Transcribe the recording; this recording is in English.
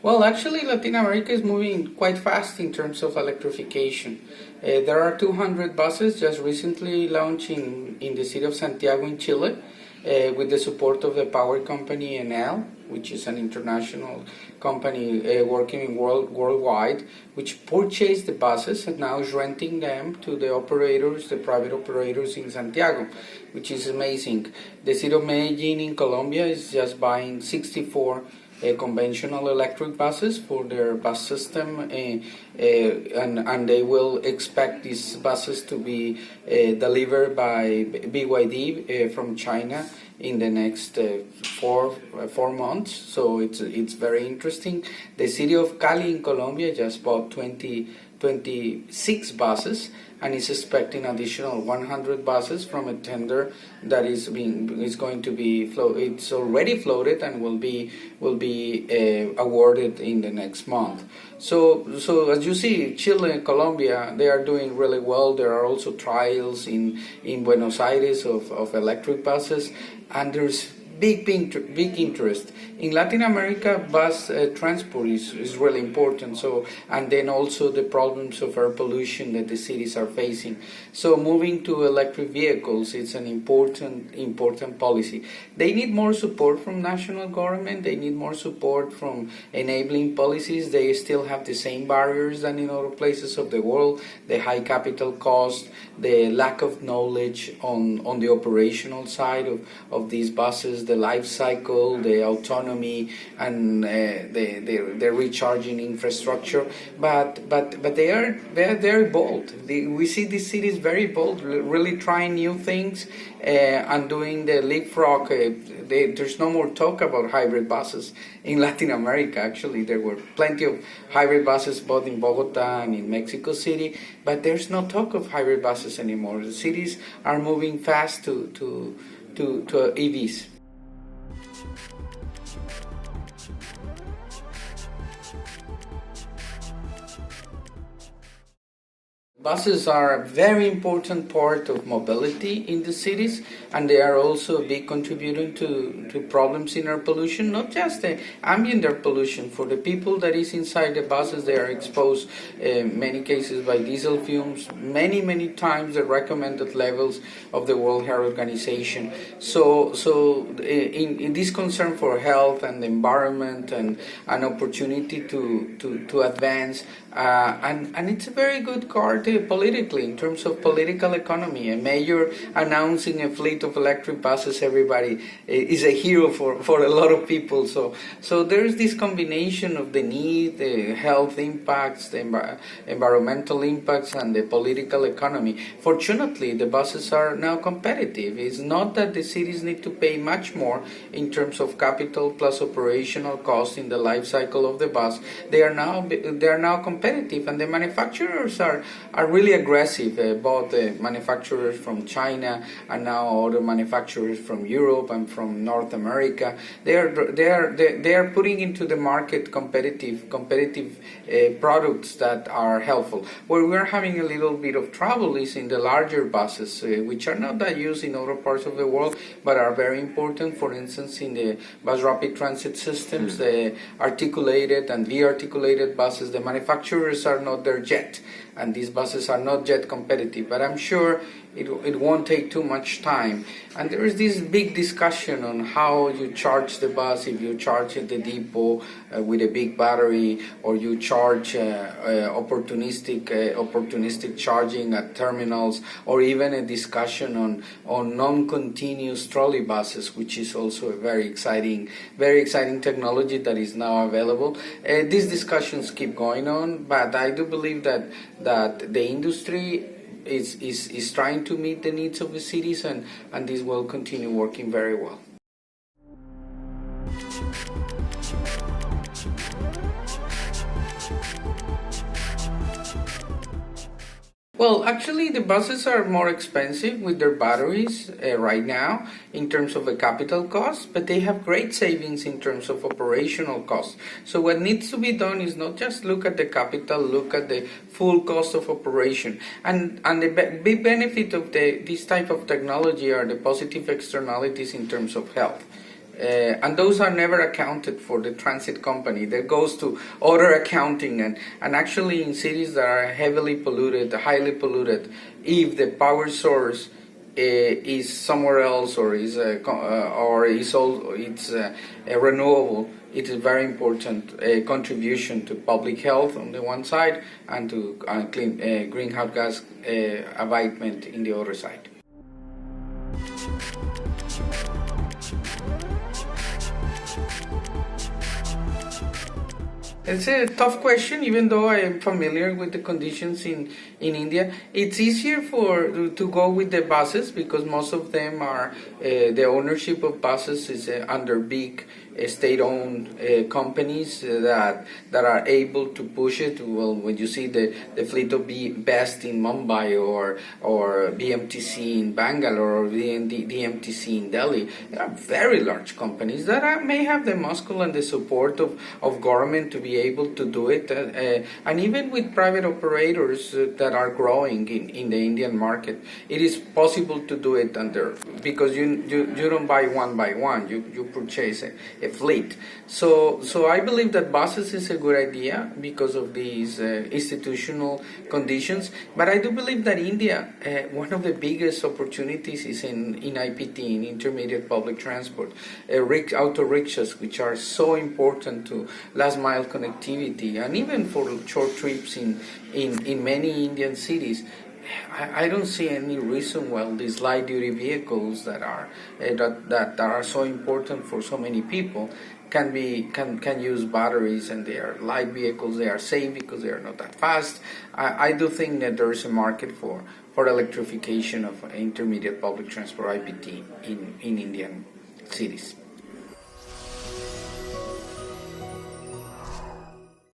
Well, actually, Latin America is moving quite fast in terms of electrification. There are 200 buses just recently launching in the city of Santiago in Chile with the support of the power company Enel, which is an international company working worldwide, which purchased the buses and now is renting them to the operators, the private operators in Santiago, which is amazing. The city of Medellin in Colombia is just buying 64 conventional electric buses for their bus system, and they will expect these buses to be delivered by BYD from China in the next 4 months. So it's very interesting. The city of Cali in Colombia just bought 26 buses and is expecting additional 100 buses from a tender that is going to be it's already floated and will be awarded in the next month. So as you see, Chile and Colombia, they are doing really well. There are also trials in Buenos Aires of electric buses, and there's big interest. In Latin America, bus transport is really important. So, and then also the problems of air pollution that the cities are facing. So moving to electric vehicles, it's an important policy. They need more support from national government. They need more support from enabling policies. They still have the same barriers than in other places of the world. The high capital cost, the lack of knowledge on the operational side of these buses, the life cycle, the autonomy, and the recharging infrastructure. But they're very bold. We see these cities very bold, really trying new things and doing the leapfrog. There's no more talk about hybrid buses in Latin America. Actually, there were plenty of hybrid buses both in Bogota and in Mexico City, but there's no talk of hybrid buses anymore. The cities are moving fast to EVs. Buses are a very important part of mobility in the cities, and they are also a big contributor to problems in air pollution, not just the ambient air pollution. For the people that is inside the buses, they are exposed in many cases by diesel fumes, many times the recommended levels of the World Health Organization. So in this concern for health and the environment and an opportunity to advance, and it's a very good card politically in terms of political economy. A mayor announcing a fleet of electric buses, everybody is a hero for a lot of people. So there's this combination of the need, the health impacts, the environmental impacts, and the political economy. Fortunately, the buses are now competitive. It's not that the cities need to pay much more in terms of capital plus operational cost in the life cycle of the bus. They are now competitive, and the manufacturers are really aggressive. Both the manufacturers from China and now other manufacturers from Europe and from North America. They are putting into the market competitive products that are helpful. Where we are having a little bit of trouble is in the larger buses, which are not that used in other parts of the world, but are very important. For instance, in the bus rapid transit systems, the articulated and de-articulated buses, the manufacturers are not there yet, and these buses are not yet competitive. But I'm sure it won't take too much time. And there is this big discussion on how you charge the bus, if you charge at the depot with a big battery, or you charge opportunistic charging at terminals, or even a discussion on non-continuous trolley buses, which is also a very exciting technology that is now available. These discussions keep going on, but I do believe that the industry is trying to meet the needs of the cities, and this will continue working very well. Well, actually, the buses are more expensive with their batteries right now in terms of the capital cost, but they have great savings in terms of operational cost. So what needs to be done is not just look at the capital, look at the full cost of operation. And the big benefit of this type of technology are the positive externalities in terms of health. And those are never accounted for the transit company. That goes to other accounting, and actually in cities that are heavily polluted, highly polluted, if the power source is somewhere else or is renewable, it is very important contribution to public health on the one side and to greenhouse gas abatement in the other side. It's a tough question, even though I am familiar with the conditions in India. It's easier to go with the buses because most of them are, the ownership of buses is under big state-owned companies that are able to push it. Well, when you see the fleet of Best in Mumbai or BMTC in Bangalore or DMTC in Delhi, they are very large companies that may have the muscle and the support of government to be able to do it. And even with private operators that are growing in the Indian market, it is possible to do it because you don't buy one by one, you purchase a fleet. So I believe that buses is a good idea because of these institutional conditions. But I do believe that India, one of the biggest opportunities is in IPT, in intermediate public transport, auto rickshaws, which are so important to last mile connectivity and even for short trips in many Indian cities. I don't see any reason why these light duty vehicles that are so important for so many people can use batteries, and they are light vehicles. They are safe because they are not that fast. I do think that there is a market for electrification of intermediate public transport IPT in Indian cities.